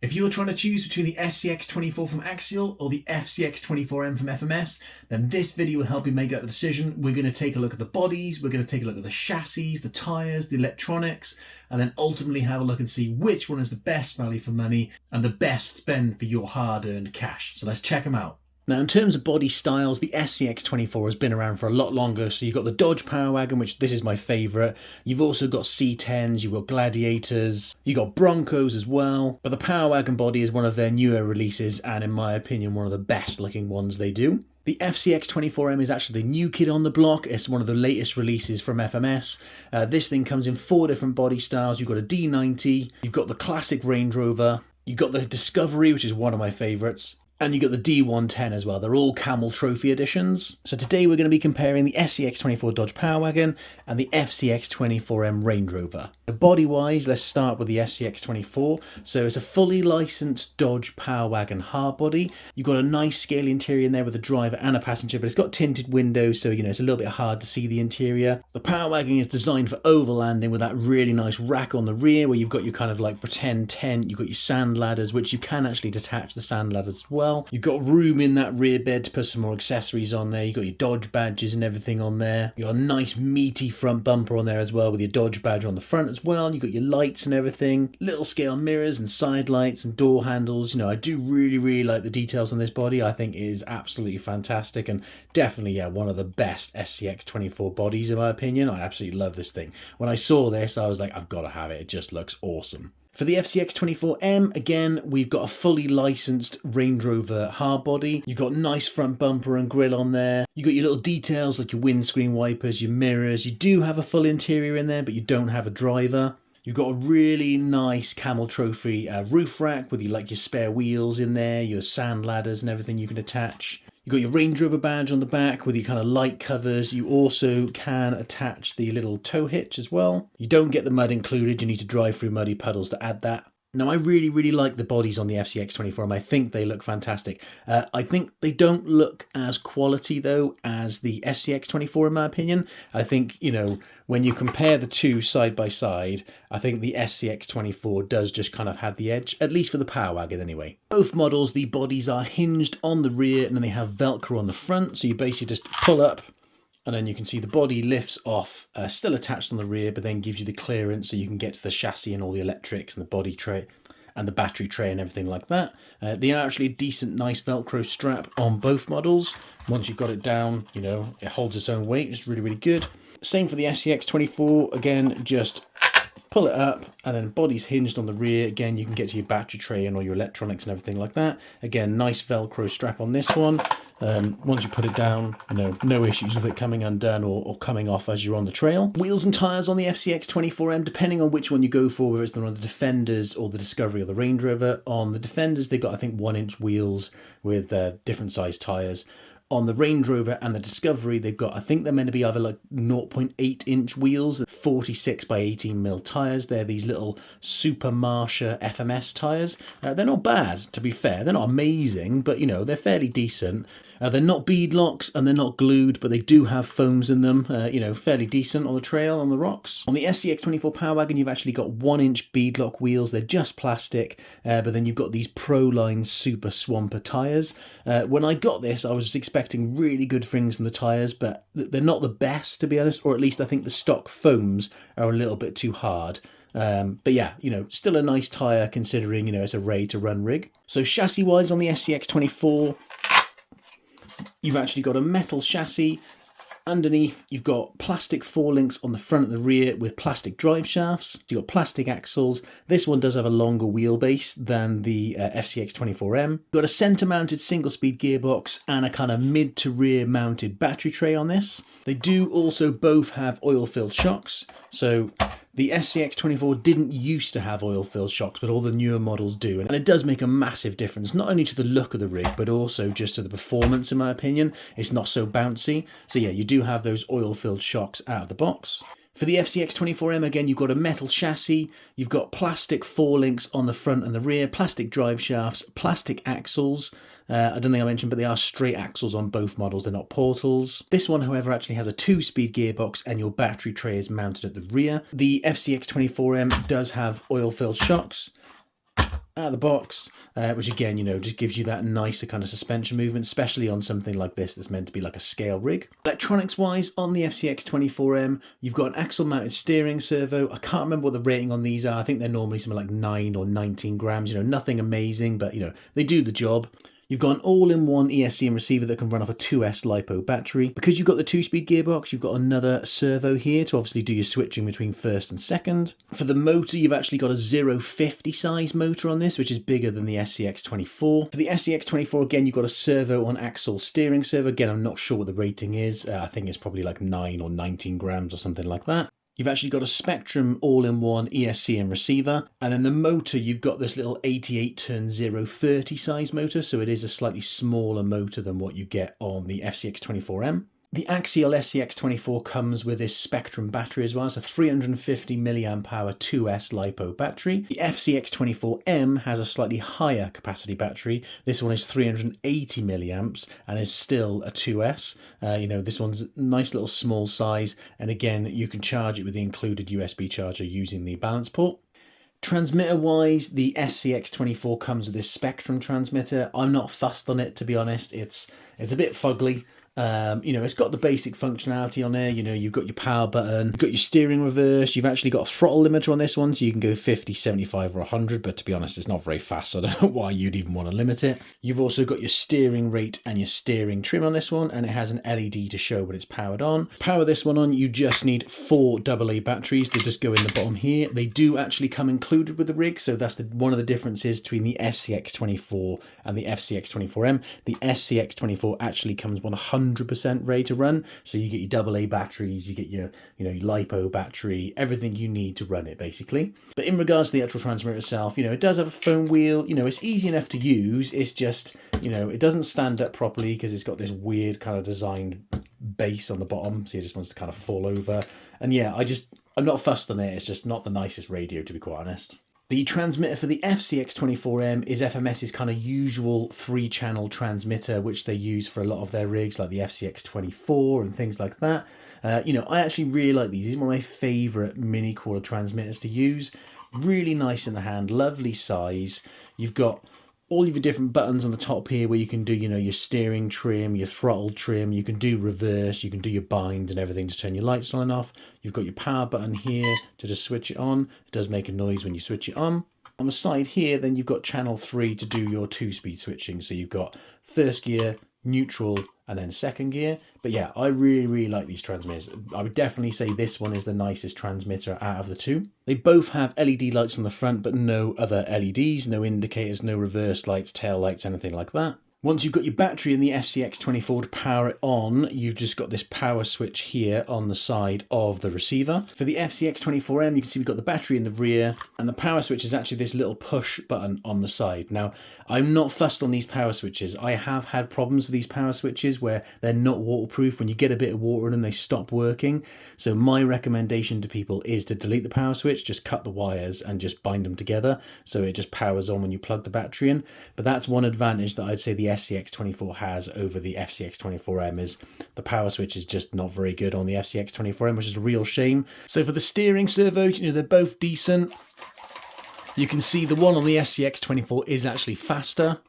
If you're trying to choose between the SCX24 from Axial or the FCX24M from FMS, then this video will help you make that decision. We're going to take a look at the bodies, we're going to take a look at the chassis, the tyres, the electronics, and then ultimately have a look and see which one is the best value for money and the best spend for your hard-earned cash. So let's check them out. Now, in terms of body styles, the SCX24 has been around for a lot longer. So you've got the Dodge Power Wagon, which this is my favourite. You've also got C10s, you've got Gladiators, you've got Broncos as well. But the Power Wagon body is one of their newer releases and, in my opinion, one of the best looking ones they do. The FCX24M is actually the new kid on the block. It's one of the latest releases from FMS. This thing comes in 4 different body styles. You've got a D90, you've got the classic Range Rover, you've got the Discovery, which is one of my favourites, and you got the D110 as well. They're all Camel Trophy editions. So today we're going to be comparing the SCX24 Dodge Power Wagon and the FCX24M Range Rover. Body-wise, let's start with the SCX24. So it's a fully licensed Dodge Power Wagon hardbody. You've got a nice scale interior in there with a driver and a passenger, but it's got tinted windows, so it's a little bit hard to see the interior. The Power Wagon is designed for overlanding with that really nice rack on the rear where you've got your kind of like pretend tent. You've got your sand ladders, which you can actually detach the sand ladders as well. You've got room in that rear bed to put some more accessories on there. You've got your Dodge badges and everything on there. You've got a nice meaty front bumper on there as well with your Dodge badge on the front as well. You've got your lights and everything. Little scale mirrors and side lights and door handles. I do really like the details on this body. I think it is absolutely fantastic and definitely, one of the best SCX24 bodies in my opinion. I absolutely love this thing. When I saw this, I was like, I've got to have it. It just looks awesome. For the FCX24M, again, we've got a fully licensed Range Rover hardbody. You've got nice front bumper and grille on there. You've got your little details like your windscreen wipers, your mirrors. You do have a full interior in there, but you don't have a driver. You've got a really nice Camel Trophy roof rack with your spare wheels in there, your sand ladders and everything you can attach. You've got your Range Rover badge on the back with your kind of light covers. You also can attach the little tow hitch as well. You don't get the mud included. You need to drive through muddy puddles to add that. Now, I really like the bodies on the FCX24 and I think they look fantastic. I think they don't look as quality, though, as the SCX24 in my opinion. I think, when you compare the two side by side, I think the SCX24 does just kind of have the edge, at least for the Power Wagon anyway. Both models, the bodies are hinged on the rear and then they have Velcro on the front. So you basically just pull up, and then you can see the body lifts off, still attached on the rear, but then gives you the clearance so you can get to the chassis and all the electrics and the body tray and the battery tray and everything like that. They are actually a decent, nice Velcro strap on both models. Once you've got it down, it holds its own weight. It's really good. Same for the SCX24. Again, just pull it up and then body's hinged on the rear. Again, you can get to your battery tray and all your electronics and everything like that. Again, nice Velcro strap on this one. Once you put it down, no issues with it coming undone or coming off as you're on the trail. Wheels and tyres on the FCX24M, depending on which one you go for, whether it's on the Defenders or the Discovery or the Range Rover. On the Defenders, they've got, I think, 1-inch wheels with different size tyres. On the Range Rover and the Discovery, they've got, I think they're meant to be either like 0.8-inch wheels, 46 by 18mm tyres. They're these little Super Marsha FMS tyres. They're not bad, to be fair. They're not amazing, but, they're fairly decent. They're not bead locks and they're not glued, but they do have foams in them, fairly decent on the trail, on the rocks. On the SCX24 Power Wagon, you've actually got 1-inch bead lock wheels. They're just plastic, but then you've got these Proline Super Swamper tyres. When I got this, I was expecting really good things from the tyres, but they're not the best, to be honest, or at least I think the stock foams are a little bit too hard. But yeah, still a nice tyre considering, it's a ready-to-run rig. So chassis-wise on the SCX24, you've actually got a metal chassis. Underneath, you've got plastic forelinks on the front and the rear with plastic drive shafts. You've got plastic axles. This one does have a longer wheelbase than the FCX24M. You've got a centre-mounted single-speed gearbox and a kind of mid to rear mounted battery tray on this. They do also both have oil-filled shocks. So the SCX24 didn't used to have oil-filled shocks, but all the newer models do. And it does make a massive difference, not only to the look of the rig, but also just to the performance, in my opinion. It's not so bouncy. So yeah, you do have those oil-filled shocks out of the box. For the FCX24M, again, you've got a metal chassis, you've got plastic forelinks on the front and the rear, plastic drive shafts, plastic axles. I don't think I mentioned, but they are straight axles on both models. They're not portals. This one, however, actually has a 2-speed gearbox and your battery tray is mounted at the rear. The FCX24M does have oil-filled shocks. out of the box, which again, you know, just gives you that nicer kind of suspension movement, especially on something like this that's meant to be like a scale rig. Electronics wise, on the FCX24M, you've got an axle mounted steering servo. I can't remember what the rating on these are. I think they're normally something like 9 or 19 grams, you know, nothing amazing, but you know, they do the job. You've got an all-in-one ESC and receiver that can run off a 2S LiPo battery. Because you've got the 2-speed gearbox, you've got another servo here to obviously do your switching between first and second. For the motor, you've actually got a 050 size motor on this, which is bigger than the SCX24. For the SCX24, again, you've got a servo on axial steering servo. Again, I'm not sure what the rating is. I think it's probably like 9 or 19 grams or something like that. You've actually got a Spectrum all-in-one ESC and receiver, and then the motor, you've got this little 88 turn 030 size motor, so it is a slightly smaller motor than what you get on the FCX24M. The Axial SCX24 comes with this Spectrum battery as well. It's a 350 milliamp hour 2S LiPo battery. The FCX24M has a slightly higher capacity battery. This one is 380 milliamps and is still a 2S. You know, this one's a nice little small size. And again, you can charge it with the included USB charger using the balance port. Transmitter wise, the SCX24 comes with this Spectrum transmitter. I'm not fussed on it, to be honest. It's a bit fugly. You know, it's got the basic functionality on there. You know, you've got your power button, you've got your steering reverse, you've actually got a throttle limiter on this one, so you can go 50, 75 or 100, but to be honest, it's not very fast, so I don't know why you'd even want to limit it. You've also got your steering rate and your steering trim on this one, and it has an LED to show when it's powered on. Power this one on, you just need 4 AA batteries to just go in the bottom here. They do actually come included with the rig, so that's one of the differences between the SCX24 and the FCX24M. The SCX24 actually comes 100% ready to run, so you get your AA batteries, you get your, you know, your LiPo battery, everything you need to run it basically. But in regards to the actual transmitter itself, you know, it does have a foam wheel. You know, it's easy enough to use. It's just, you know, it doesn't stand up properly because it's got this weird kind of designed base on the bottom, so it just wants to kind of fall over. And yeah, I'm not fussed on it. It's just not the nicest radio, to be quite honest. The transmitter for the FCX24M is FMS's kind of usual 3-channel transmitter, which they use for a lot of their rigs, like the FCX24 and things like that. You know, I actually really like these. These are one of my favourite mini crawler transmitters to use. Really nice in the hand, lovely size. You've got all of your different buttons on the top here where you can do, you know, your steering trim, your throttle trim, you can do reverse, you can do your bind and everything to turn your lights on and off. You've got your power button here to just switch it on. It does make a noise when you switch it on. On the side here, then you've got channel 3 to do your 2-speed switching. So you've got first gear, neutral, and then second gear. But yeah, I really like these transmitters. I would definitely say this one is the nicest transmitter out of the two. They both have LED lights on the front, but no other LEDs, no indicators, no reverse lights, tail lights, anything like that. Once you've got your battery in the SCX24 to power it on, you've just got this power switch here on the side of the receiver. For the FCX24M, you can see we've got the battery in the rear, and the power switch is actually this little push button on the side. Now, I'm not fussed on these power switches. I have had problems with these power switches where they're not waterproof. When you get a bit of water in them, they stop working. So my recommendation to people is to delete the power switch, just cut the wires and just bind them together so it just powers on when you plug the battery in. But that's one advantage that I'd say the SCX24 has over the FCX24M, is the power switch is just not very good on the FCX24M, which is a real shame. So for the steering servos, you know, they're both decent. You can see the one on the SCX24 is actually faster.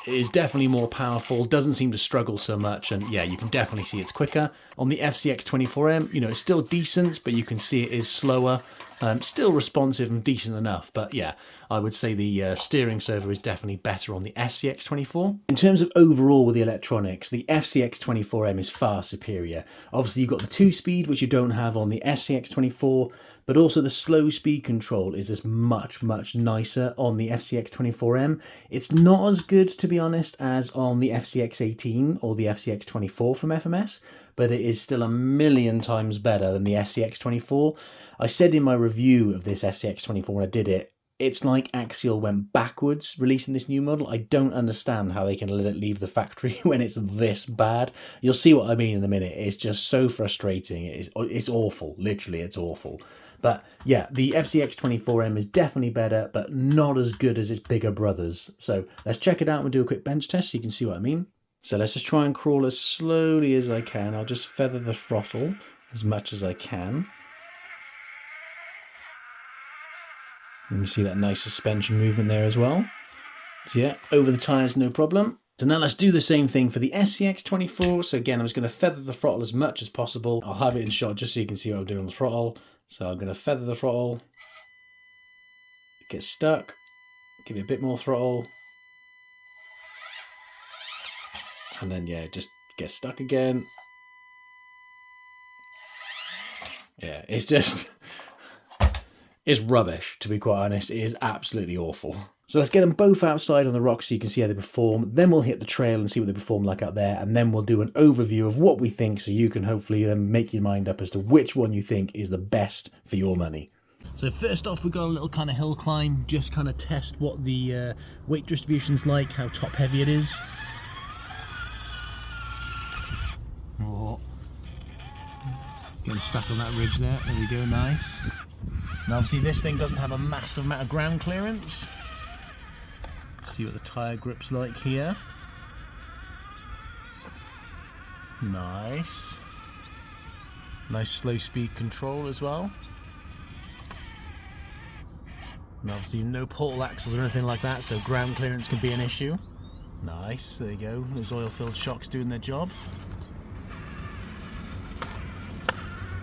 It is definitely more powerful, doesn't seem to struggle so much, and yeah, you can definitely see it's quicker. On the FCX24M, you know, it's still decent, but you can see it is slower. Still responsive and decent enough, but yeah, I would say the steering servo is definitely better on the SCX24. In terms of overall with the electronics, the FCX24M is far superior. Obviously, you've got the 2-speed, which you don't have on the SCX24, but also the slow speed control is just much nicer on the FCX24M. It's not as good, to be honest, as on the FCX18 or the FCX24 from FMS, but it is still a million times better than the SCX24. I said in my review of this SCX24 when I did it, it's like Axial went backwards releasing this new model. I don't understand how they can let it leave the factory when it's this bad. You'll see what I mean in a minute. It's just so frustrating. It's awful. Literally, it's awful. But yeah, the FCX24M is definitely better, but not as good as its bigger brothers. So let's check it out and do a quick bench test so you can see what I mean. So let's just try and crawl as slowly as I can. I'll just feather the throttle as much as I can. And you see that nice suspension movement there as well. So yeah, over the tyres, no problem. So now let's do the same thing for the SCX24. So again, I'm just going to feather the throttle as much as possible. I'll have it in shot just so you can see what I'm doing on the throttle. So I'm going to feather the throttle, get stuck, give it a bit more throttle, and then yeah, just get stuck again. Yeah, it's just, it's rubbish, to be quite honest. It is absolutely awful. So let's get them both outside on the rocks so you can see how they perform. Then we'll hit the trail and see what they perform like out there. And then we'll do an overview of what we think so you can hopefully then make your mind up as to which one you think is the best for your money. So first off, we've got a little kind of hill climb, just kind of test what the weight distribution's like, how top heavy it is. Oh. Getting stuck on that ridge there. There we go, nice. Now obviously this thing doesn't have a massive amount of ground clearance. See what the tyre grip's like here. Nice. Nice slow speed control as well. And obviously no portal axles or anything like that, so ground clearance can be an issue. Nice, there you go. Those oil-filled shocks doing their job.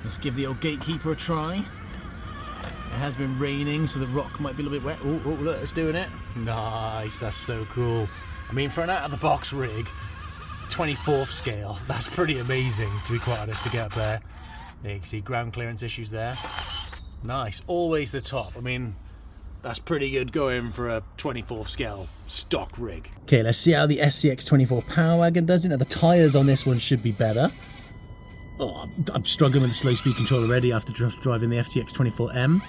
Let's give the old gatekeeper a try. It has been raining, so the rock might be a little bit wet. Oh, look, it's doing it. Nice, that's so cool. I mean, for an out-of-the-box rig, 24th scale, that's pretty amazing, to be quite honest, to get up there. There you can see ground clearance issues there. Nice, always the top. I mean, that's pretty good going for a 24th scale stock rig. Okay, let's see how the SCX24 Power Wagon does it. Now, the tyres on this one should be better. Oh, I'm struggling with the slow speed control already after just driving the FCX24M.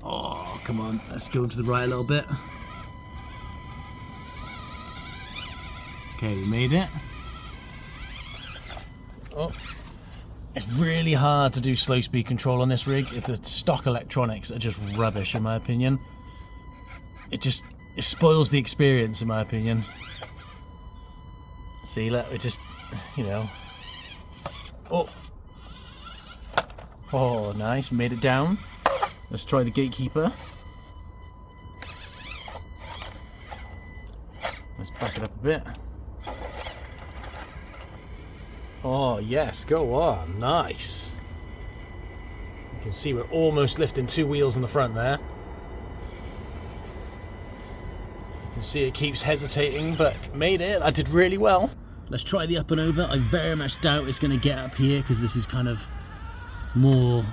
Oh, come on, let's go to the right a little bit. Okay, we made it. Oh, it's really hard to do slow speed control on this rig. If the stock electronics are just rubbish, in my opinion. It spoils the experience, in my opinion. See, look, it just, you know. Oh, nice, made it down. Let's try the gatekeeper. Let's back it up a bit. Oh, yes, go on, nice. You can see we're almost lifting 2 wheels in the front there. You can see it keeps hesitating, but made it. I did really well. Let's try the up and over. I very much doubt it's going to get up here because this is kind of more,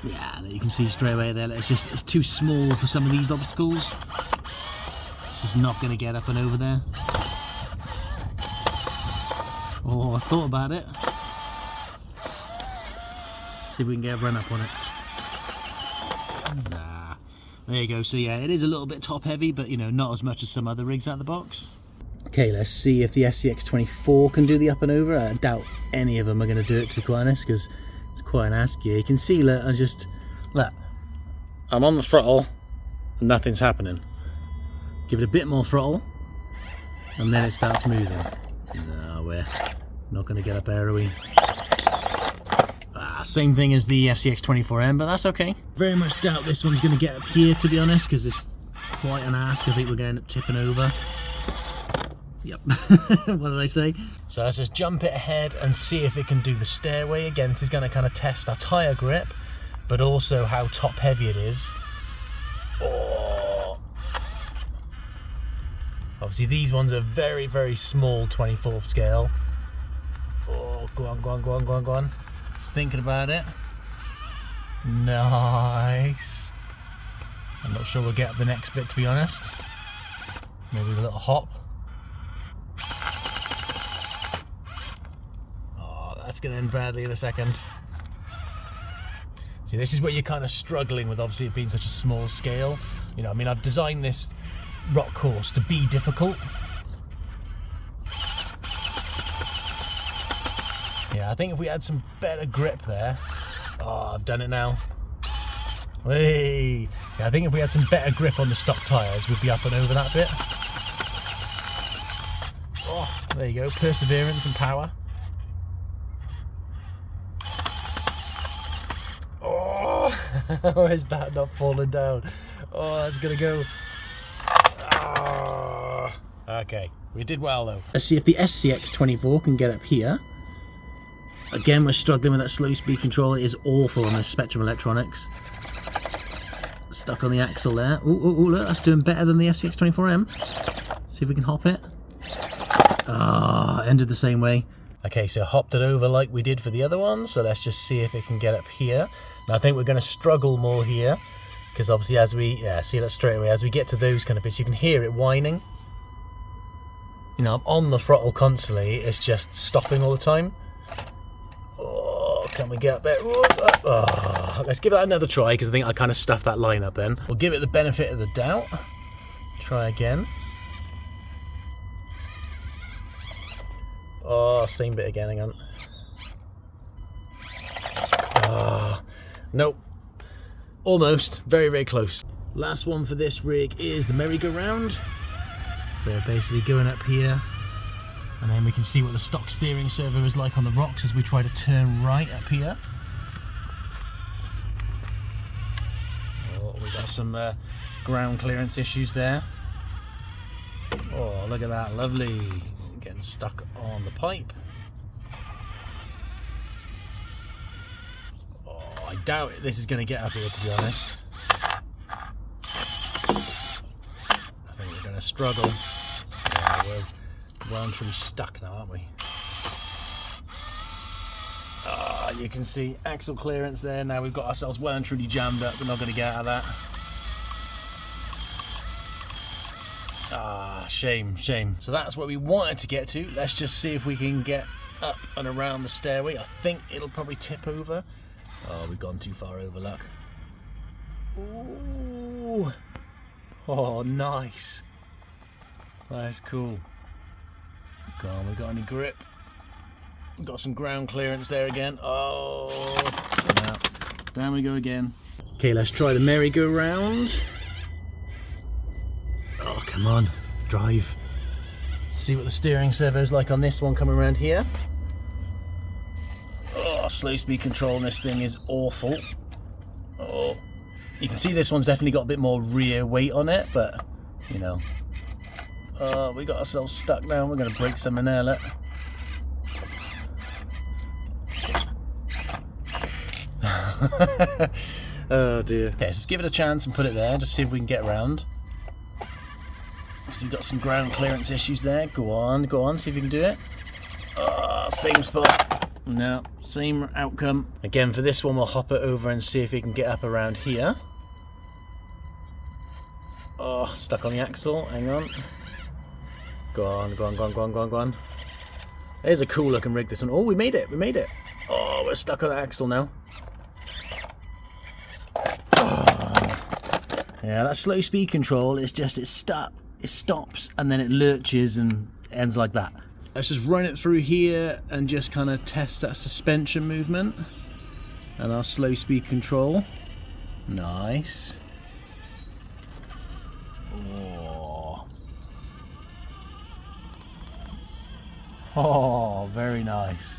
yeah, you can see straight away there. It's too small for some of these obstacles. This is not going to get up and over there. Oh, I thought about it. See if we can get a run up on it. Nah. There you go. So yeah, it is a little bit top heavy, but you know, not as much as some other rigs out of the box. Okay, let's see if the SCX24 can do the up and over. I doubt any of them are going to do it, to be quite honest, because it's quite an ask here. You can see, look, I'm on the throttle and nothing's happening. Give it a bit more throttle and then it starts moving. No, we're not going to get up there, are we? Same thing as the FCX24M, but that's okay. Very much doubt this one's going to get up here, to be honest, because it's quite an ask. I think we're going to end up tipping over. Yep. What did I say? So let's just jump it ahead and see if it can do the stairway. Again, this is going to kind of test our tyre grip, but also how top heavy it is. Oh. Obviously these ones are very, very small 24th scale. Oh, go on, go on, go on, go on, go on. Just thinking about it. Nice. I'm not sure we'll get up the next bit, to be honest. Maybe a little hop. That's going to end badly in a second. See, this is where you're kind of struggling with, obviously, it being such a small scale. You know, I mean, I've designed this rock course to be difficult. Yeah, I think if we had some better grip there. Oh, I've done it now. Hey. Yeah, I think if we had some better grip on the stock tyres, we'd be up and over that bit. Oh, there you go, perseverance and power. How is that not falling down? Oh, that's gonna go. Oh. Okay, we did well though. Let's see if the SCX24 can get up here. Again, we're struggling with that slow speed control. It is awful on this Spectrum Electronics. Stuck on the axle there. Ooh, look, that's doing better than the FCX24M. See if we can hop it. Ah, ended the same way. Okay, so hopped it over like we did for the other one. So let's just see if it can get up here. Now I think we're going to struggle more here, because obviously as we, see that straight away, as we get to those kind of bits, you can hear it whining. You know, I'm on the throttle constantly, it's just stopping all the time. Oh, can we get up there? Oh, let's give that another try, because I think I kind of stuffed that line up then. We'll give it the benefit of the doubt. Try again. Oh, same bit again, hang on. Oh, nope. Almost, very, very close. Last one for this rig is the merry-go-round. So basically going up here, and then we can see what the stock steering servo is like on the rocks as we try to turn right up here. Oh, we've got some ground clearance issues there. Oh, look at that, lovely. Getting stuck on the pipe. Oh, I doubt this is going to get up here, to be honest. I think we're going to struggle. Yeah, we're well and truly stuck now, aren't we? Ah, you can see axle clearance there. Now we've got ourselves well and truly jammed up. We're not going to get out of that. Ah, shame. So that's where we wanted to get to. Let's just see if we can get up and around the stairway. I think it'll probably tip over. Oh, we've gone too far over, look. Ooh. Oh, nice. That's cool. Go on, we got any grip? We've got some ground clearance there again. Oh, now, down we go again. Okay, let's try the merry-go-round. Oh, come on, drive. See what the steering servo's like on this one coming around here. Oh, slow speed control on this thing is awful. Oh, you can see this one's definitely got a bit more rear weight on it, but, you know. Oh, we got ourselves stuck now. We're going to break some in there, look. Oh, dear. Okay, so let's give it a chance and put it there, just see if we can get around. So you've got some ground clearance issues there. Go on, see if you can do it. Oh, same spot. No, same outcome. Again, for this one, we'll hop it over and see if we can get up around here. Oh, stuck on the axle. Hang on. Go on. There's a cool looking rig, this one. Oh, we made it. Oh, we're stuck on the axle now. Oh. Yeah, that slow speed control is just, it stops and then it lurches and ends like that. Let's just run it through here and just kind of test that suspension movement and our slow speed control. Nice. Oh, very nice.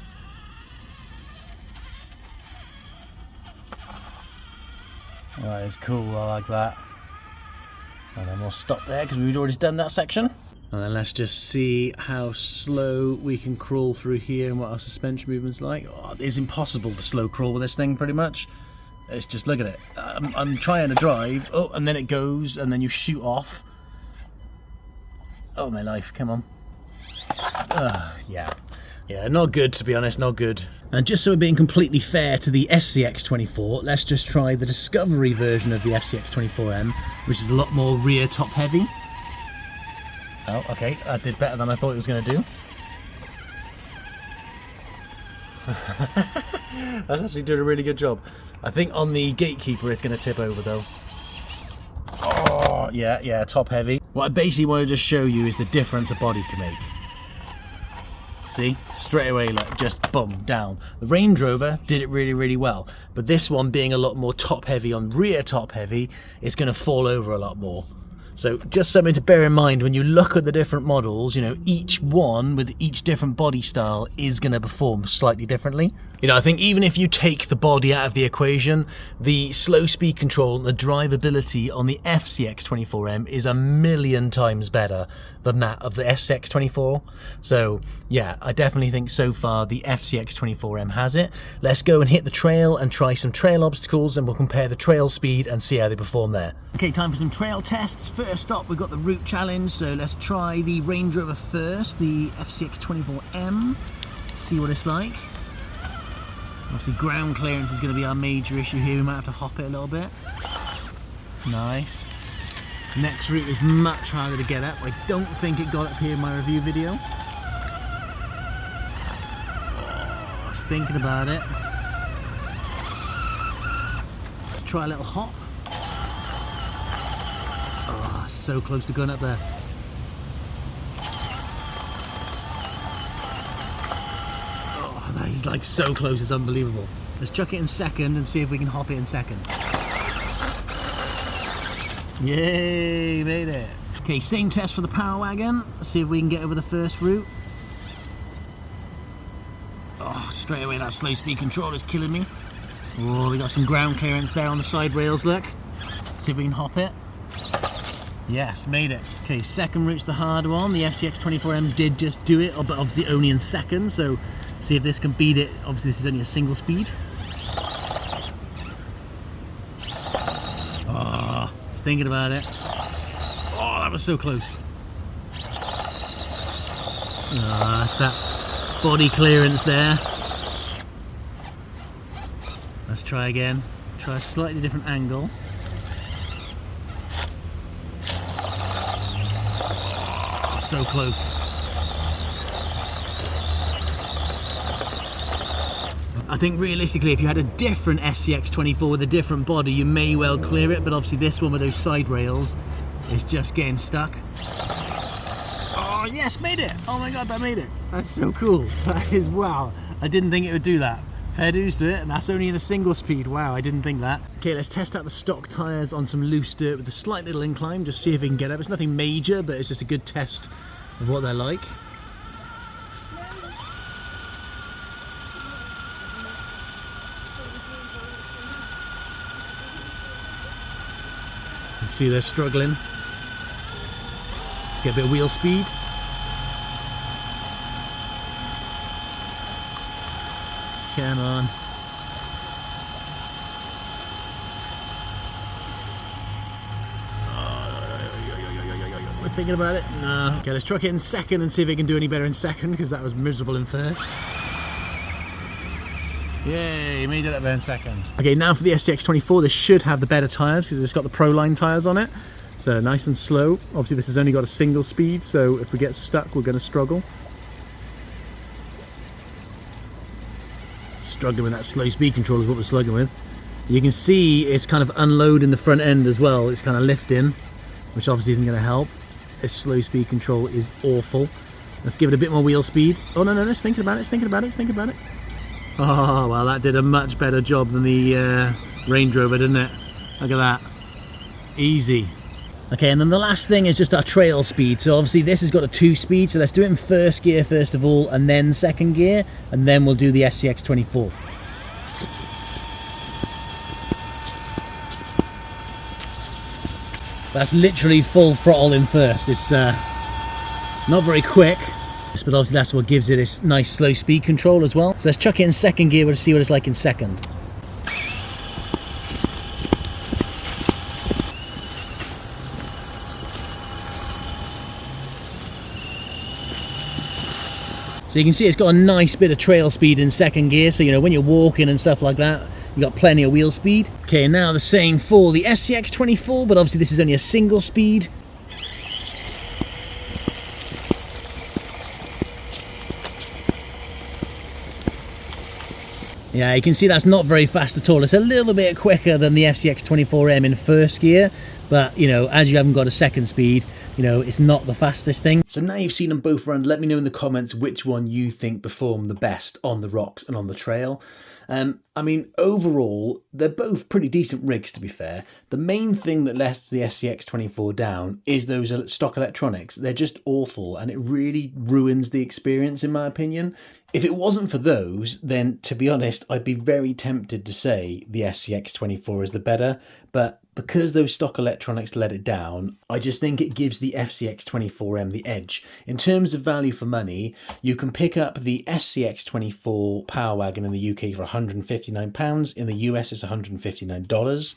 That is cool, I like that. And then we'll stop there because we've already done that section. And then let's just see how slow we can crawl through here and what our suspension movement's like. Oh, it's impossible to slow crawl with this thing, pretty much. It's just, look at it. I'm trying to drive. Oh, and then it goes, and then you shoot off. Oh, my life, come on. Yeah, not good, to be honest, not good. And just so we're being completely fair to the SCX24, let's just try the Discovery version of the FCX24M, which is a lot more rear top heavy. Oh, okay, that did better than I thought it was going to do. That's actually doing a really good job. I think on the Gatekeeper it's going to tip over though. Oh, yeah, top heavy. What I basically wanted to show you is the difference a body can make. See, straight away, like, just boom, down. The Range Rover did it really, really well, but this one being a lot more top heavy on rear top heavy, it's going to fall over a lot more. So just something to bear in mind when you look at the different models, you know, each one with each different body style is going to perform slightly differently. You know, I think even if you take the body out of the equation, the slow speed control and the drivability on the FCX24M is a million times better than that of the SCX24. So yeah, I definitely think so far the FCX24M has it. Let's go and hit the trail and try some trail obstacles, and we'll compare the trail speed and see how they perform there. Okay, time for some trail tests. First up, we've got the route challenge. So let's try the Range Rover first, the FCX24M. See what it's like. Obviously ground clearance is going to be our major issue here. We might have to hop it a little bit. Nice. Next route is much harder to get up. I don't think it got up here in my review video. I was thinking about it. Let's try a little hop. Oh, so close to going up there. That is like so close, it's unbelievable. Let's chuck it in second and see if we can hop it in second. Yay, made it. Okay, same test for the Power Wagon. Let's see if we can get over the first route. Oh, straight away that slow speed control is killing me. Oh, we got some ground clearance there on the side rails, look. See if we can hop it. Yes, made it. Okay, second route's the hard one. The FCX24M did just do it, but obviously only in second, so see if this can beat it. Obviously this is only a single speed. Oh, I was thinking about it. Oh, that was so close. Oh, that's that body clearance there. Let's try again. Try a slightly different angle. So close. I think realistically, if you had a different SCX24 with a different body, you may well clear it, but obviously this one with those side rails is just getting stuck. Oh yes, made it! Oh my god, that made it! That's so cool. That is, wow. I didn't think it would do that. Fair dues to it, and that's only in a single speed. Wow, I didn't think that. Okay, let's test out the stock tyres on some loose dirt with a slight little incline, just see if we can get up. It's nothing major, but it's just a good test of what they're like. You see they're struggling. Get a bit of wheel speed. Come on. Was thinking about it? No. Okay, let's truck it in second and see if it can do any better in second, because that was miserable in first. Yay, made it up there in second. Okay, now for the SCX24, this should have the better tyres because it's got the Pro Line tyres on it. So nice and slow. Obviously this has only got a single speed, so if we get stuck, we're going to struggle. Struggling with that slow speed control is what we're struggling with. You can see it's kind of unloading the front end as well. It's kind of lifting, which obviously isn't going to help. This slow speed control is awful. Let's give it a bit more wheel speed. Oh no, it's thinking about it, it's thinking about it, it's thinking about it. Oh, well, that did a much better job than the Range Rover, didn't it? Look at that. Easy. Okay, and then the last thing is just our trail speed. So obviously this has got a 2-speed, so let's do it in first gear first of all, and then second gear, and then we'll do the SCX24. That's literally full throttle in first. It's not very quick, but obviously that's what gives it this nice slow speed control as well. So let's chuck it in second gear to see what it's like in second. So you can see it's got a nice bit of trail speed in second gear, so you know when you're walking and stuff like that, you got plenty of wheel speed. Okay, now the same for the SCX24, but obviously this is only a single speed. Yeah, you can see that's not very fast at all. It's a little bit quicker than the FCX24M in first gear, but you know, as you haven't got a second speed, you know, it's not the fastest thing. So now you've seen them both run, let me know in the comments which one you think performed the best on the rocks and on the trail. I mean, overall, they're both pretty decent rigs, to be fair. The main thing that lets the SCX24 down is those stock electronics. They're just awful, and it really ruins the experience, in my opinion. If it wasn't for those, then to be honest, I'd be very tempted to say the SCX24 is the better, but because those stock electronics let it down, I just think it gives the FCX24M the edge. In terms of value for money, you can pick up the SCX24 Power Wagon in the UK for £159, in the US it's $159.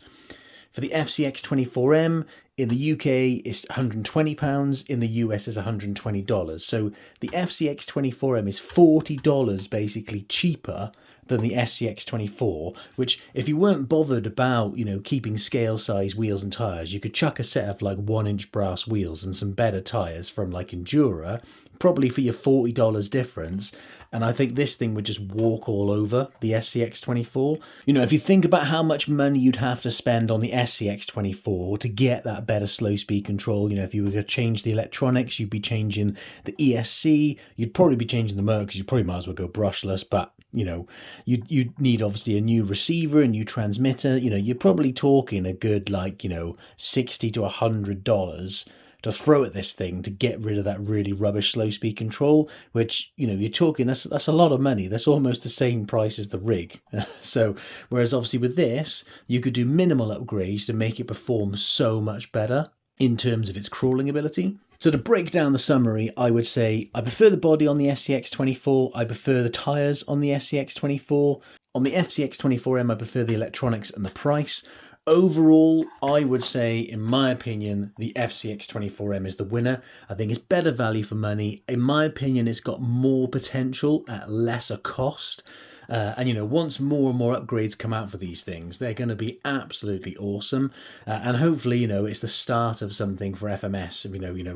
For the FCX24M, in the UK it's £120, in the US it's $120. So the FCX24M is $40 basically cheaper than the SCX24, which if you weren't bothered about, keeping scale size wheels and tyres, you could chuck a set of like 1-inch brass wheels and some better tyres from like Endura, probably for your $40 difference. And I think this thing would just walk all over the SCX24. If you think about how much money you'd have to spend on the SCX24 to get that better slow speed control, if you were to change the electronics, you'd be changing the ESC, you'd probably be changing the motor because you probably might as well go brushless, but you'd need obviously a new receiver, a new transmitter. You're probably talking a good like, $60 to $100 to throw at this thing to get rid of that really rubbish slow speed control, which, you're talking, that's a lot of money. That's almost the same price as the rig. So, whereas obviously with this, you could do minimal upgrades to make it perform so much better in terms of its crawling ability. So to break down the summary, I would say I prefer the body on the SCX24, I prefer the tyres on the SCX24. On the FCX24M, I prefer the electronics and the price. Overall, I would say, in my opinion, the FCX24M is the winner. I think it's better value for money. In my opinion, it's got more potential at lesser cost. And once more and more upgrades come out for these things, they're going to be absolutely awesome. And hopefully, it's the start of something for FMS,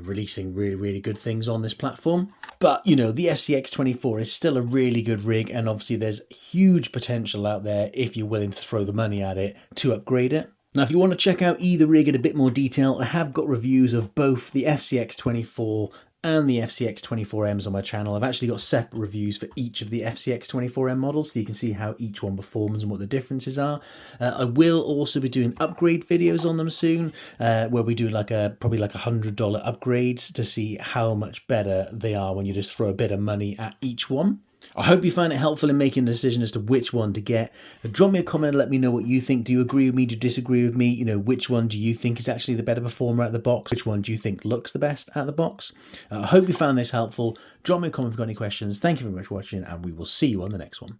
releasing really, really good things on this platform. But, the SCX24 is still a really good rig. And obviously there's huge potential out there if you're willing to throw the money at it to upgrade it. Now, if you want to check out either rig in a bit more detail, I have got reviews of both the FCX24 and the FCX24Ms on my channel. I've actually got separate reviews for each of the FCX24M models, so you can see how each one performs and what the differences are. I will also be doing upgrade videos on them soon, where we do probably like $100 upgrades to see how much better they are when you just throw a bit of money at each one. I hope you find it helpful in making a decision as to which one to get. Drop me a comment and let me know what you think. Do you agree with me? Do you disagree with me? Which one do you think is actually the better performer out of the box? Which one do you think looks the best out of the box? I hope you found this helpful. Drop me a comment if you've got any questions. Thank you very much for watching, and we will see you on the next one.